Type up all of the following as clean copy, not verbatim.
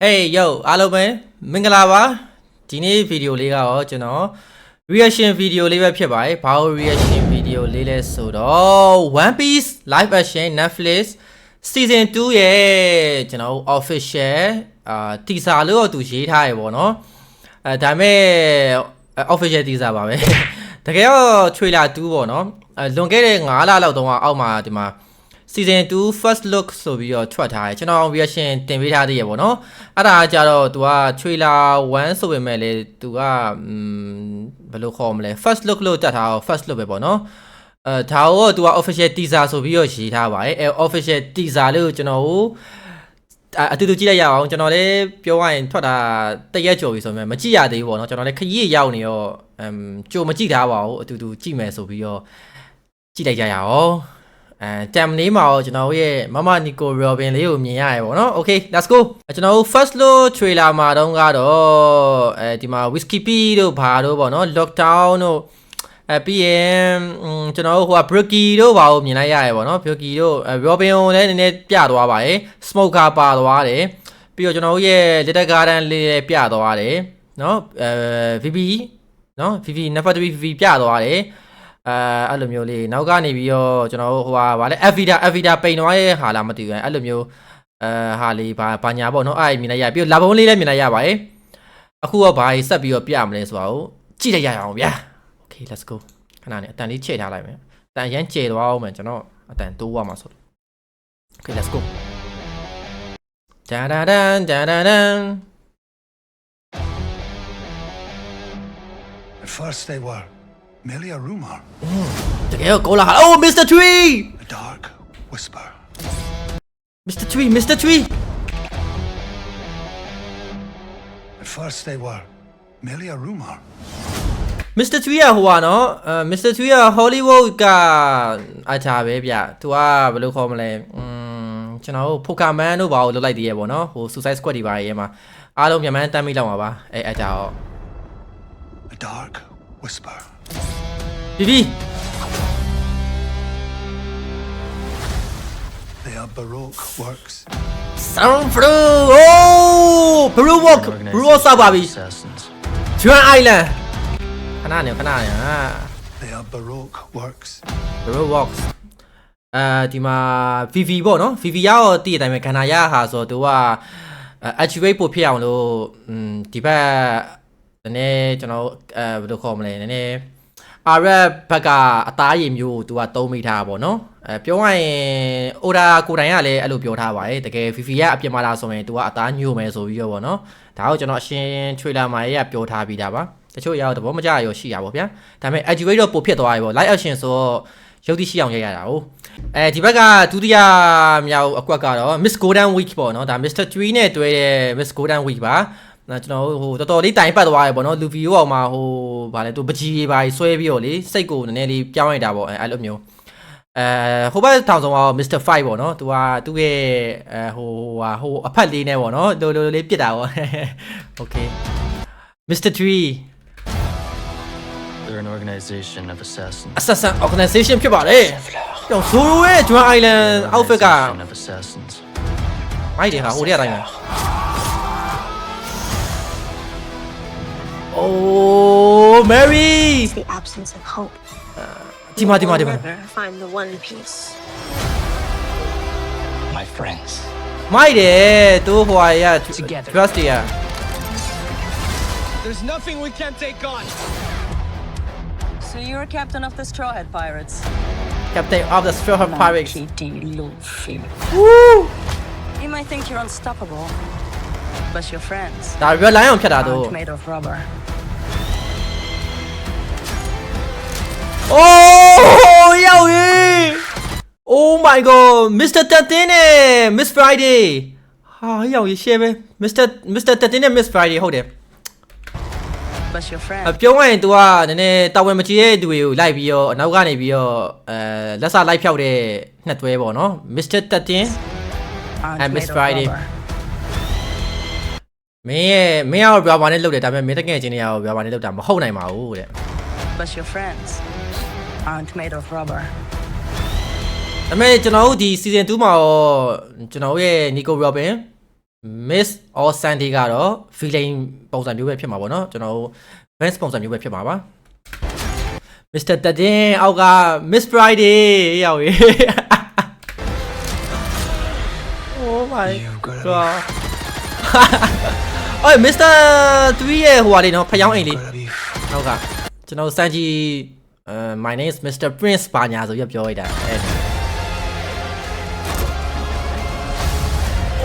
Hey yo အားလုံးပဲမင်္ဂလာပါဒီနေ့ဗီဒီယိုလေးကတော့ကျွန်တော် reaction video လေးပဲဖြစ်ပါတယ်ဘာလို့ reaction video လေးလဲဆိုတော့ One Piece live action Netflix season 2ရဲ့ကျွန်တော် official teaser လို့တော့သူရေးထားရပေါ့နော်ဒါပေမဲ့ official teaser ပါပဲတကယ်တော့ trailer 2ပေါ့နော်လွန်ခဲ့တဲ့9လလောက်တုန်းကအောက်မှာဒီမှာseason 2 first look ဆိုပြီးတော့ထွက်ထားတယ်ကျွန်တော် reaction တင်ပေးထားသေးရပေါ့နော်အဲ့ဒါကြတော့ तू က trailer 1ဆိုပေမဲ့လေ तू ကဘယ်လိုခေါ်မလဲ first look လို့တက်ထားတော့ first look ပဲပေါ့နော်ဒါတော့ तू က official teaser ဆိုပြီးတော့ရေးထားပါတယ်official teaser လို့ကျွန်တော်အတူတူကြည့်လိုက်ရအောင်ကျွန်တော်လည်းပြောရရင်ထွက်တာတရက်ကြော်ပြီဆိုမှမကြည့်ရသေးဘူးပေါ့နော်ကျွန်တော်လည်းခရီးရောက်နေတော့ကြိုမကြည့်ထားပါဘူးအတူတူကြည့်မယ်ဆိုပြီးတော့ကြည့်လိုက်ကြရအောင်တမ်နေမှာကျွန်တော်ရဲ့မမနီကိုရောဘင်လေးကိုမြင်ရရပေါ့နော် Okay let's go ကျွန်တော် first look trailer မှာတော့ကတော့ဒီမှာ whiskey pea တို့ဘာတို့ပေါ့နော် lockdown တို့ပြီးရင်ကျွန်တော်ဟိုက brookie တို့ဘာကိုမြင်လိုက်ရရပေါ့နော် brookie တို့ robin ကိုလည်းနည်းနည်းပြသွားပါတယ် smoker ပါသွားတယ်ပြီးတော့ကျွန်တော်ရဲ့ little garden လေးလည်းပြသွားတယ်နော်vv နော် vv number 3 vv ပြသွားတယ်အဲ့လိုမျိုးလေးနောက်ကနေပြီးတော့ကျွန်တော်တို့ဟိုဟာဗာလဲ Avida ပိန်သွားရဲ့ဟာလားမသိဘူးအဲ့လိုမျိုးဟာလေးဘာညာပေါ့နော်အဲ့မြင်လိုက်ရပြီးတော့လာဘုံလေးလည်းမြင်လိုက်ရပါတယ်အခုတော့ဘာဆက်ပြီးတော့ပြမလဲဆိုတော့ကြည့်လိုက်ရအောင်ဗျာ Okay let's go ခဏနဲ့အတန်လေးချဲ့ထားလိုက်မယ်အတန်ရမ်းကျဲသွားအောင်မယ်ကျွန်တော်အတန်တိုးရမှာဆို Okay let's go ဂျာဒန်ဂျာဒန် At first they were merely a rumor. Oh, Mr. Tree! A dark whisper. Mr. Tree, Mr. Tree! At first they were merely a rumor. Mr. Tree ကဟိုပါနော် Mr. Tree က Hollywood ကအချာပဲဗျသူကဘယ်လိုခေါ်မလဲကျွန်တော်တို့ Pokemon တို့ဘာလို့လုပ်လိုက်သေးရပေါ့နော်ဟို Suicide Squad တွေပါရေးမှာအားလုံးမြန်မာတမ်းမိလောက်မှာပါအချာတော့ A dark whisper. Vivi They are Baroque works. Sound through Oh Baroque work Baroque ဆောက်ပါပြီ Juan Island ခဏနေThey are Baroque works. Baroque works ဒီမှာ VV ပေါ့နော် VV ရောတည်တဲ့အတိုင်းပဲခန္ဓာရဟာဆိုတော့သူက activate ပို့ဖြစ်အောင်လို့ဒီဘက်နည်းနည်းကျွန်တော်ဘယ်လိုခေါ်မလဲနည်းနည်းအာရတ်ဘက်ကအသားရည်မျိုးသူကသုံးမိထားပါဘောနော်ပြောရရင်အိုဒါကိုတိုင်ကလည်းအဲ့လိုပြောထားပါတယ်တကယ် VV ကအပြင်မှာလာဆိုရင်သူကအသားညို့မယ်ဆိုပြီးတော့ဗောနော်ဒါကိုကျွန်တော်အရှင်း trailer မှာရပြောထားပြီးတာပါတချို့ရောက်တော့ဘောမကြရောရှိရပါဗျာဒါပေမဲ့ activate တော့ပို့ဖြစ်သွားပြီဗော live action ဆိုတော့ရုပ်သိရှိအောင်ရရတာ哦ဒီဘက်ကဒုတိယမြောက်အကွက်ကတော့ Miss Golden Week ပေါ့နော်ဒါ Mr. Tree နဲ့တွဲတဲ့ Miss Golden Week ပါကျွန်တော်ဟိုတော်တော်လေးတိုင်ပတ်သွားရပေါ့နော်လူဗီယိုအောင်မှာဟိုဗာလဲသူပကြီးရေးပါဆွဲပြီးတော့လေစိတ်ကိုနည်းနည်းလေးပြောင်းလိုက်တာပေါ့အဲ့လိုမျိုးဟိုဘက်ထောင်ဆောင်ကတော့ Mr. Fight ပေါ့နော်သူကသူ့ရဲ့ဟိုအဖက်လေးနဲ့ပေါ့နော်လိုလေးပြစ်တာပေါ့ Okay Mr. Tree They're an organization of assassins. Assassin organization ဖြစ်ပါလေကျွန်တော်ဆိုလိုရဲ့ Juan Island outfit က of assassins. မိုက်တယ်ဟာဟိုတည်းအတိုင်းပဲOh, Mary! It's the absence of hope. Tima. Never find the one piece. My friends. My dear, to Hawaii, Together. Trust ya. There's nothing we can't take on. So you're captain of the Straw Hat Pirates. Captain of the Straw Hat Pirates. Kitty Luffy. Woo! You might think you're unstoppable, but your friends ဒါရွက်လိုင်းအောင်ဖြတ်တာတော့ aren't made of rubber. Oh, ရောက်ရေ Oh my god, Mr. Tatin နဲ့ Miss Friday. ဟာရောက်ရေ share ပဲ Mr. Tatin နဲ့ Miss Friday ဟုတ်တယ် But your friends ပြောရရင် तू ကနည်းနည်းတာဝန်မကြီးတဲ့သူတွေကိုလိုက်ပြီးတော့အနောက်ကနေပြီးတော့လက်စလိုက်ဖြောက်တဲ့နှစ်သွဲပေါ့နော် Mr. Tatin aren't and Miss made of Friday. rubber. မင်းရော rubber နဲ့လုပ်တယ်ဒါပေမဲ့မင်းတကယ်ချင်းနေရရော rubber နဲ့လုပ်တာမဟုတ်နိုင်ပါဘူးတဲ့ But your friends aren't made of rubber. ဒါပေမဲ့ကျွန်တော်တို့ဒီ season 2မှာရောကျွန်တော်ရဲ့ Nico Robin Miss or Sandy ကတော့ villain ပုံစံမျိုးပဲဖြစ်မှာပေါ့နော်ကျွန်တော်တို့ Vance ပုံစံမျိုးပဲဖြစ်မှာပါ Mr. Tadin အောက်က Miss Friday ရောက်ရေ Oh my god အော် Mr. 3ရဲ့ဟိုဟာလေးနော်ဖျောင်းအိမ်လေး Gotta be နောက်ကကျွန်တော်စမ်းကြည့်my name is Mr. Prince ဘာညာဆိုပြပြောလိုက်တာအဲ့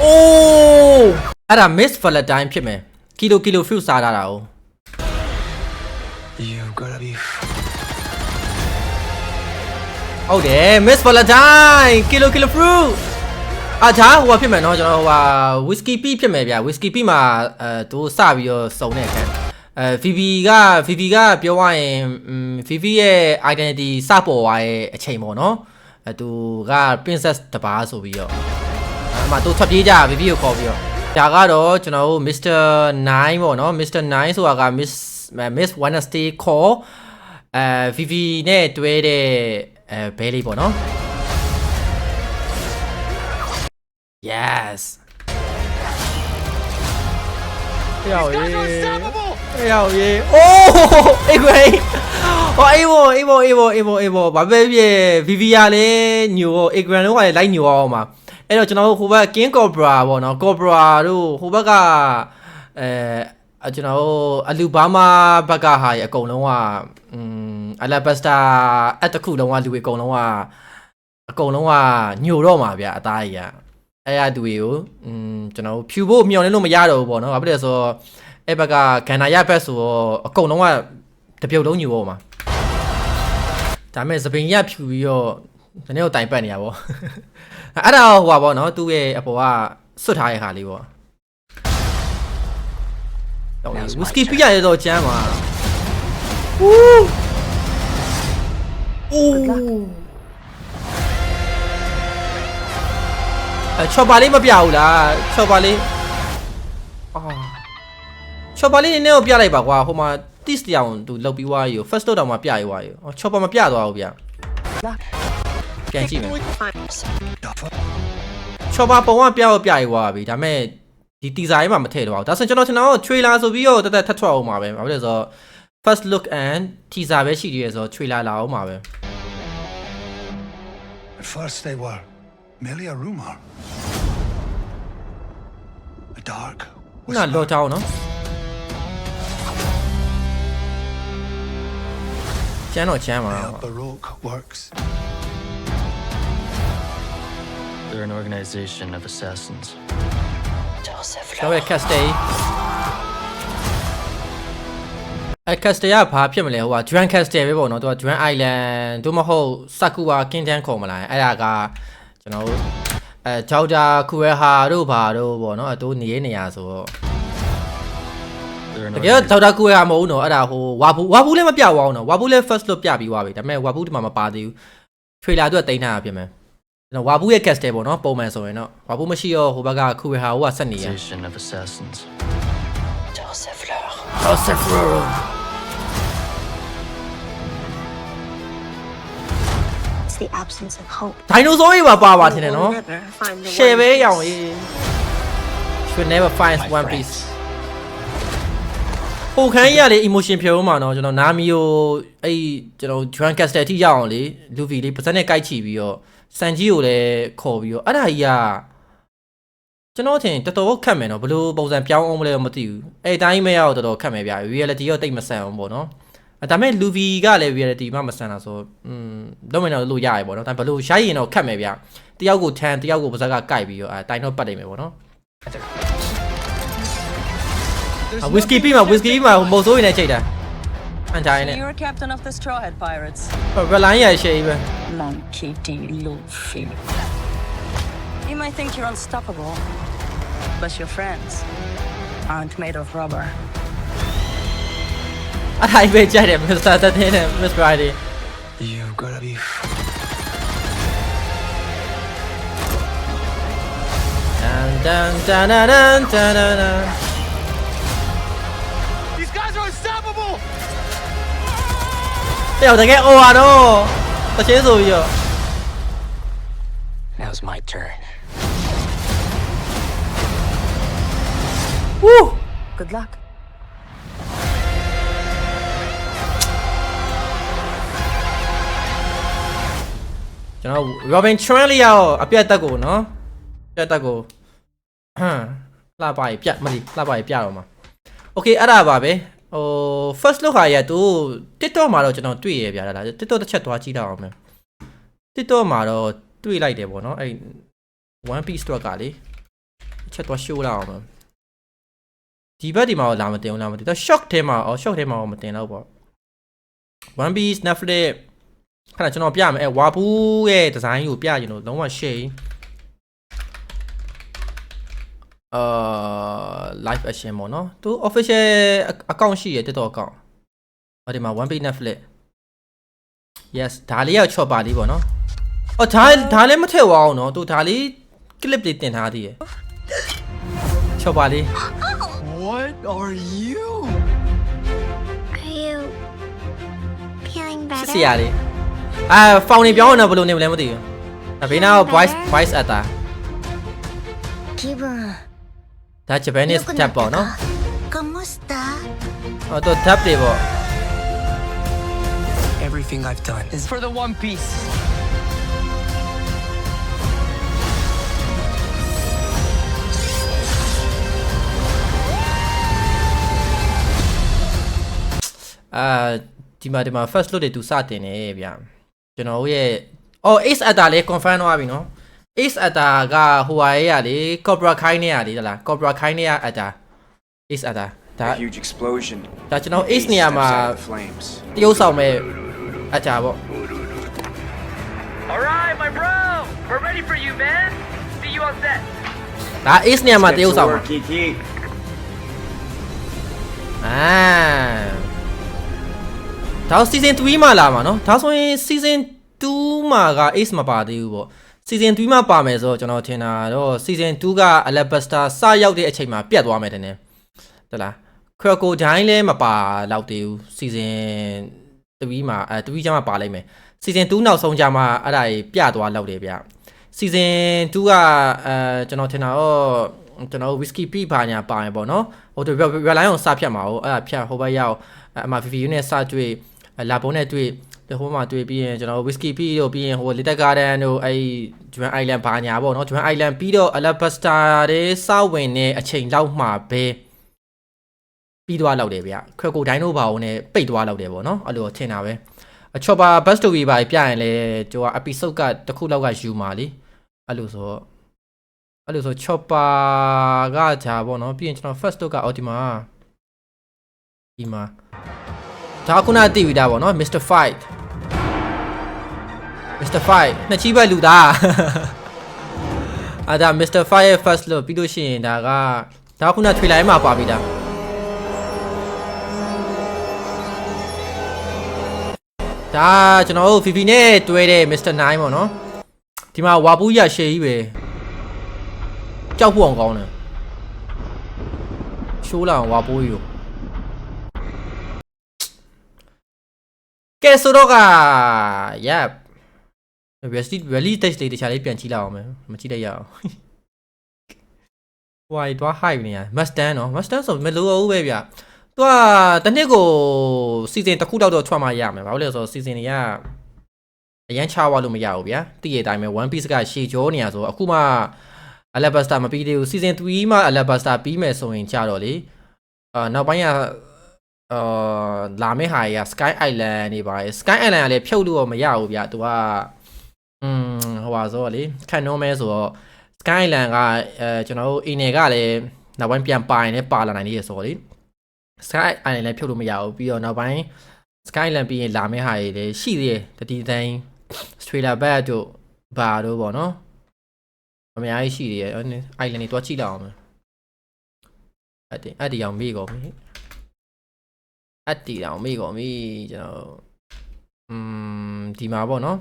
အိုးအဲ့ဒါ Miss Valentine ဖြစ်မယ်ကီလို fruit စားတာ哦 you gotta be ဟုတ်တယ် Miss Valentine ကီလို fruit အာဒါဟိုဖြစ်မယ်နော်ကျွန်တော်ဟိုဟာ whiskey pea ဖြစ်မယ်ဗျ whiskey pea မှာသူစပြီးတော့စုံတဲ့အခန်းVivi ကပြောရရင် Vivi ရဲ့ identity စပေါ်သွားရဲ့အချိန်ပေါ့နော်သူက princess တပါးဆိုပြီးတော့အမှသူထွက်ပြေးကြ Vivi ကိုခေါ်ပြီးတော့ဒါကတော့ကျွန်တော်တို့ Mr. 9ပေါ့နော် Mr. 9ဆိုတာက Miss Wednesday call Vivi နဲ့တွဲတဲ့ဘဲလေးပေါ့နော် Yes ရောက် These guys are unstoppable! ရောက်ရေအိုးအေးကွယ်ဟောအေးဘောဘာပဲပြည့် VVR လေးညိုအေဂရန်လုံးကလည်းလိုက်ညိုအောင်ပါအဲ့တော့ကျွန်တော်တို့ဟိုဘက် King Cobra ပေါ့နော် Cobra တို့ဟိုဘက်ကကျွန်တော်တို့အလူဘာမာဘက်ကဟာအကုန်လုံးကအလာဘက်စတာအတခုလုံးကလူတွေအကုန်လုံးကညိုတော့မှာဗျအသားကြီးကအဲ့ရသူတွေကိုကျွန်တော်တို့ဖြူဖို့မျောနေလို့မရတော့ဘူးပေါ့နော်ဘာဖြစ်လဲဆိုတော့အဲ့ဘက်ကဂန်နာရဘက်ဆိုတော့အကုန်လုံးကတပြုတ်လုံးညူတော့မှာဒါမဲ့စပင်ရဖြူပြီးတော့ဒီနေ့ကိုတိုင်ပတ်နေရပေါ့အဲ့ဒါဟိုပါပေါ့နော်သူ့ရဲ့အပေါ်ကစွတ်ထားတဲ့ခါလေးပေါ့ဝစ်စကီပြရတော့ကျမ်းပါချော်ပါလေးမပြဘူးလားချော်ပါလေးချော်ပါလေးနည်းနည်းကိုပြလိုက်ပါကွာဟိုမှာ test တောင်သူလောက်ပြီးွားရီကို first တောင်မှပြရွားရီချော်ပါမပြသွားဘူးဗျပြန်ကြည့်မယ် duffer. ချော်ပါပုံကပြရွားပြီဒါမဲ့ဒီတီဇာရေးမှာမထည့်တော့ဘူးဒါဆိုကျွန်တော်ထင်တော့ trailer ဆိုပြီးတော့တက်ထပ်ထွက်အောင်ပါပဲဘာဖြစ်လဲဆိုတော့ first look and teaser ပဲရှိသေးတယ်ဆိုတော့ trailer လာအောင်ပါပဲ At first they were merely a rumor. A dark ခုနလော်တောင်းနော်ကျန်းပါ whisper, baroque works. They're an organization of assassins. Joseph ကျွန်တော်ရဲ့ cast ကဘာဖြစ်မလဲဟိုက Drunk Castle ပဲပေါ့နော်သူက Drunk Island တို့မဟုတ် Sakura Kingdom ခေါ်မလားအဲ့ဒါကကျွန်တော်တို့Chowda Kueha တို့ဘာတို့ပေါ့နော်အတူနေရဆိုတော့တကယ်တော့ Chowda Kueha မဟုတ်ဘူးနော်အဲ့ဒါဟိုဝါဘူးလည်းမပြသွားအောင်နော်ဝါဘူးလည်း first look ပြပြီးသွားပြီဒါပေမဲ့ဝါဘူးဒီမှာမပါသေးဘူး trailer အတွက်တိန်းထားတာဖြစ်မယ်ကျွန်တော်ဝါဘူးရဲ့ castle ပေါ့နော်ပုံမှန်ဆိုရင်တော့ဝါဘူးမရှိတော့ဟိုဘက်က Kueha ဟိုကဆက်နေရ Organization of assassins. Joseph Fleur. It's the absence of hope. ဒိုင်နိုဆောကြီးပါထင်တယ်နော် We'll never find the share one ပဲ piece. ရောင်ရေး should never find My one friends. piece ဟိုခန်းကြီးကလေ emotion ဖြုံးမှာနော်ကျွန်တော်နာမီကိုအဲ့ကျွန်တော် Drunk Castle အထိရောက်အောင်လေလူဗီလေးပါဇက်နဲ့ကိုက်ချီပြီးတော့စန်ကြီးကိုလည်းခေါ်ပြီးတော့အဲ့ဒါကြီးကကျွန်တော်ထင်တော်တော်ခတ်မယ်နော်ဘယ်လိုပုံစံပြောင်းအောင်မလဲမသိဘူးအဲ့အတိုင်းမရတော့တော်တော်ခတ်မယ်ဗျာ reality ရောတိတ်မဆန်အောင်ပေါ့နော်ဒါပေမဲ့လူဗီကလည်း reality မှမဆန်တာဆိုတော့မင်းတော့လို့ရရပေါ့နော်ဒါပေမဲ့ဘယ်လိုရှိုင်းရင်တော့ခတ်မယ်ဗျာတယောက်ကိုထန်တယောက်ကိုပါဇက်ကကိုက်ပြီးတော့တိုင်တော့ပတ်နေမယ်ပေါ့နော် whiskey ပြီးမှာ whiskey ပြီးမှာမို့ဆိုးရင်လည်းချိန်တာအန်တိုင်းနဲ့ You're captain of the Straw Hat Pirates. ဘယ်လိုင်းရရှိပဲ Monkey D. Luffy. You might think you're unstoppable, but your friends aren't made of rubber. အဲ့ဒါပဲကြိုက်တယ် Mr. Tatin နဲ့ Miss Friday You gotta be dun These guys are unstoppable! တယောက်တကယ်အော်ရတော့တချင်းဆိုပြီးတော့ Now's my turn. Woo Good luck. ကျွန်တော် Robin Tran လေးရောအပြတ်တက်ကိုနော်ပြတ်တက်ကိုလှပါပြတ်မလီလှပါပြတော့မှာ Okay အဲ့ဒါပါပဲဟို first look ဟာရတူ TikTok မှာတော့ကျွန်တော်တွေ့ရဗျာလား TikTok တစ်ချက်သွားကြည့်တော့အောင်မယ် TikTok မှာတော့တွေ့လိုက်တယ်ပေါ့နော်အဲ့ One Piece တော့ကလေတစ်ချက်သွား show လောက်အောင်မယ်ဒီဘက်ဒီမှာလာမတင်ဘူးလားမသိတော့ shock ထဲမှာshock ထဲမှာမတင်တော့ပေါ့ One Piece Netflix ခဏကျွန်တော်ပြမယ်အဲဝါဘူးရဲ့ဒီဇိုင်းကိုပြရင်တော့လုံးဝ shade live action ပေါ့နော်သူ official account ရှိရ TikTok account ဟောဒီမှာ One Piece Netflix yes ဒါလေးရောက်ချော့ပါလေးပေါ့နော်အော်ဒါလည်းမထည့်ဝအောင်နော်သူဒါလေး clip လေးတင်ထားသေးရချော့ပါလေး What are you? Are you feeling စစ်စ better? ရာလေးဖောင်နေပြောင်းတော့ဘယ်လိုနေမလဲမသိဘူးဒါဘေးနား voice actor 기분 ဒါ Japanese tab ပေါ့နော် ¿Cómo está? ဟောတော့ tab တွေပေါ့ Everything I've done is for the One Piece. ဒီမှာ first look တွေသူစတင်နေဗျာကျွန်တော်ရဲ့ Ace Atta လေး confirm သွားပြီနော် Ace Atta ကဟိုဟာရဲ့ရလေ Cobra Kai နဲ့ရလေဟလား Cobra Kai နဲ့ရ Atta Ace Atta ဒါ Huge explosion. ဒါကျွန်တော် Ace နေရာမှာ Steps out of the flames. တရုပ်ဆောင်မဲ့ Atta ပေါ့ All right, my bro. We're ready for you, man. See you on set. ဒါ Ace နေရာမှာတရုပ်ဆောင်မှာ Kiki. ဒါ season 3မှာလာမှာနော်ဒါဆိုရင် season 2မှာက Ace မပါသေးဘူးပေါ့ season 3မှာပါမယ်ဆိုတော့ကျွန်တော်ထင်တာတော့ season 2က Alabasta စရောက်တဲ့အချိန်မှာပြတ်သွားမယ်တဲ့ဟုတ်လား Crocodile လည်းမပါတော့သေးဘူး season 3မှာ3ကျမှပါလိုက်မယ် season 2နောက်ဆုံးကျမှအဲ့ဒါကြီးပြတ်သွားလောက်တယ်ဗျ season 2ကကျွန်တော်ထင်တာတော့ကျွန်တော် Whiskey P ဘာညာပါမယ်ပေါ့နော်ဟို Reliant ကိုစဖြတ်မှာဟုတ်အဲ့ဒါဖြတ်ဟိုဘက်ရောက်အမ VV နဲ့စတွေ့လာပုံးနဲ့တွေ့ဟိုမှာတွေ့ပြီးရင်ကျွန်တော် Whiskey P တို့ပြီးရင်ဟို Little Garden တို့အဲ့ Juan Island ဘာညာပေါ့နော် Juan Island ပြီးတော့ Alabasta တွေစဝင်နေအချိန်လောက်မှာပဲပြီးသွားလောက်တယ်ဗျ Crocodile တို့ဘာဝင်နေပိတ်သွားလောက်တယ်ပေါ့နော်အဲ့လိုထင်တာပဲအချော်ပါ Best Story ပါပြရင်လဲကျွန်တော် episode ကတစ်ခုလောက်ကယူမှာလीအဲ့လိုဆိုချော့ပါကဂျာပေါ့နော်ပြီးရင်ကျွန်တော် first look ကအော်ဒီမှာဒါခုနတိဝီတာပေါ့နော် Mr. Fight နှစ်ချီးပဲလူသားဒါ Mr. Fight ရဲ့ first look ပြီးလို့ရှိရင်ဒါခုန trailer မှာပါပြီးတာဒါကျွန်တော်တို့ VV နဲ့တွဲတဲ့ Mr. 9ပေါ့နော်ဒီမှာဝါပူးရရှေကြီးပဲကြောက်ဖို့အောင်ကောင်းတယ်ရှိုးလာအောင်ဝါပိုးယူကဲဆိုတော့က yep release date လေးတခြားလေးပြန်ကြည့်လိုက်အောင်မယ်မကြည့်လိုက်ရအောင်ဟိုတွား hype နေရ Mustang နော် Mustang ဆိုမလိုဘူးပဲဗျသူကတစ်နှစ်ကို season တစ်ခုတော့ထွက်မှရမယ်ဘာလို့လဲဆိုတော့ season တွေကအရန်ချွားသွားလို့မရဘူးဗျာတည်ရတိုင်းပဲ One Piece ကရှေ့ကျော်နေရဆိုအခုမှAlabasta မပြီးသေးဘူး season 3မှာ Alabasta ပြီးမယ်ဆိုရင်ကြတော့လေနောက်ပိုင်းကလာမယ့်ဟာကြီးက Sky Island နေပါရဲ့ Sky Island ကလည်းဖြုတ်လို့မရဘူးဗျသူကဟိုပါဆိုတော့လေခံနှုံးမဲဆိုတော့ Sky Island ကကျွန်တော်တို့အင်းနယ်ကလည်းနောက်ပိုင်းပြန်ပါရင်လည်းပါလာနိုင်နေရဆိုတော့လေ Sky Island လည်းဖြုတ်လို့မရဘူးပြီးတော့နောက်ပိုင်း Sky Island ပြီးရင်လာမယ့်ဟာကြီးလည်းရှိသေးတယ်တတိတိုင်း Australia Bat တို့ဘာတို့ပေါ့နော်အများကြီးရှိသေးတယ်။ island တွေတွားကြည့်လိုက်အောင်မယ်။အဲ့ဒီအောင်မေ့ကုန်ပြီ။အဲ့ဒီအောင်မေ့ကုန်ပြီကျွန်တော်ဒီမှာပေါ့နော်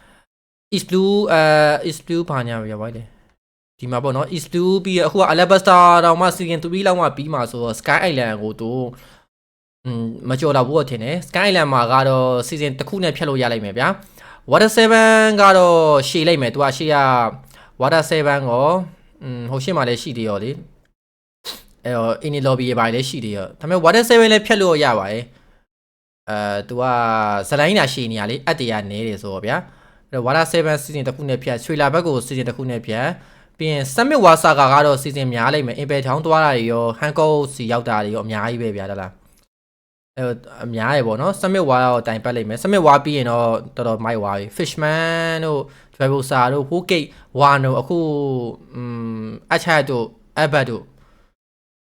။ East Blue ဘာညာရပါလေ။ဒီမှာပေါ့နော် East Blue ပြီးအခုက Alabasta တောင်မှ season 3လောက်မှပြီးမှဆိုတော့ Sky Island ကိုတို့မကြော်တော့ဘူးထင်တယ်။ Sky Island မှာကတော့ season တစ်ခုနဲ့ဖြတ်လို့ရလိုက်မယ်ဗျာ။ Water 7ကတော့ရှေ့လိုက်မယ်သူကရှေ့ကWater 7ကိုဟိုရှေ့မှာလည်းရှိသေးရောလေ အဲ့တော့ in lobby ရပါလေရှိသေးရောဒါပေမဲ့ water 7လည်းဖြတ်လို့ရပါတယ်သူကဇလိုင်းတာရှည်နေရလေအတ္တရနဲတယ်ဆိုတော့ဗျာအဲ့တော့ water 7 season တစ်ခုနဲ့ဖြတ်ရွှေလာဘက်ကို season တစ်ခုနဲ့ဖြတ်ပြီးရင် summit war saga ကတော့ season များလိမ့်မယ် impact ထောင်းသွားတာတွေရော hancock စီရောက်တာတွေရောအများကြီးပဲဗျာတလားအဲ့အများရေပေါ့နော် summit war တော့တိုင်ပတ်လိမ့်မယ် summit war ပြီးရင်တော့တော်တော်မိုက်သွားပြီ fishman တို့ Travelsa တို့ Hogate war တို့အခုအချတ်တို့ Abbott တို့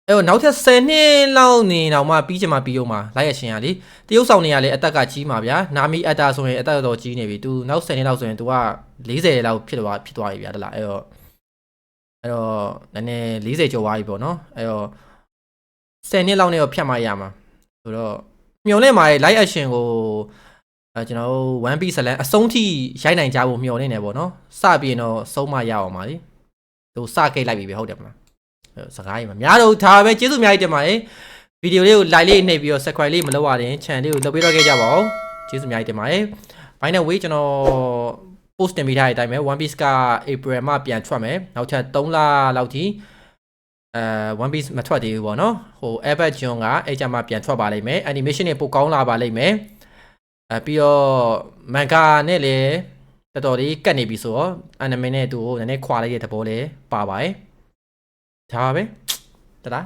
အဲ့တော့နောက်ထပ်10နှစ်လောက်နေတော့မှပြီးချင်မှပြီးအောင်မှာလိုက်ရရှင်ရလေတရုတ်ဆောင်နေရလေအသက်ကကြီးမှာဗျာနာမီအတ္တာဆိုရင်အသက်တော်ကြီးနေပြီ तू နောက်10နှစ်လောက်ဆိုရင် तू က40လောက်ဖြစ်သွားပြီဗျာတလားအဲ့တော့နည်းနည်း40ကျော်သွားပြီပေါ့နော်အဲ့တော့10နှစ်လောက်နဲ့တော့ဖြတ်မှရမှာဆိုတော့မျော်လင့်ပါရဲ့ live action ကိုကျွန်တော်တို့ One Piece ဇလန်အဆုံးထိရိုက်နိုင်ကြဖို့မျှော်လင့်နေပေါ့နော်စပြီးရင်တော့ဆုံးမရအောင်ပါလေသူစကိတ်လိုက်ပြီပဲဟုတ်တယ်မလားစကားကြီးမှာများတော့ဒါပဲကျေးဇူးအများကြီးတင်ပါတယ်ဗီဒီယိုလေးကို like လေးနှိပ်ပြီးတော့ subscribe လေးမလုပ်ရရင် channel လေးကိုလုပ်ပေးတော့ခဲ့ကြပါဦးကျေးဇူးအများကြီးတင်ပါတယ် by the way ကျွန်တော် post တင်ပေးထားတဲ့အတိုင်းပဲ One Piece က April မှာပြန်ထွက်မယ်နောက်ထပ်3လလောက်ထိOne Piece မထွက်သေးဘူးပေါ့နော်ဟို Abbott John ကအဲ့ကြမှာပြန်ထွက်ပါလိမ့်မယ် animation တွေပိုကောင်းလာပါလိမ့်မယ်ပြီးတော့ manga နဲ့လည်းတော်တော်လေးကတ်နေပြီဆိုတော့ anime နဲ့သူ့ကိုနည်းနည်းခွာလိုက်တဲ့သဘောလေးပါပါတယ်ဒါပါပဲတဒါ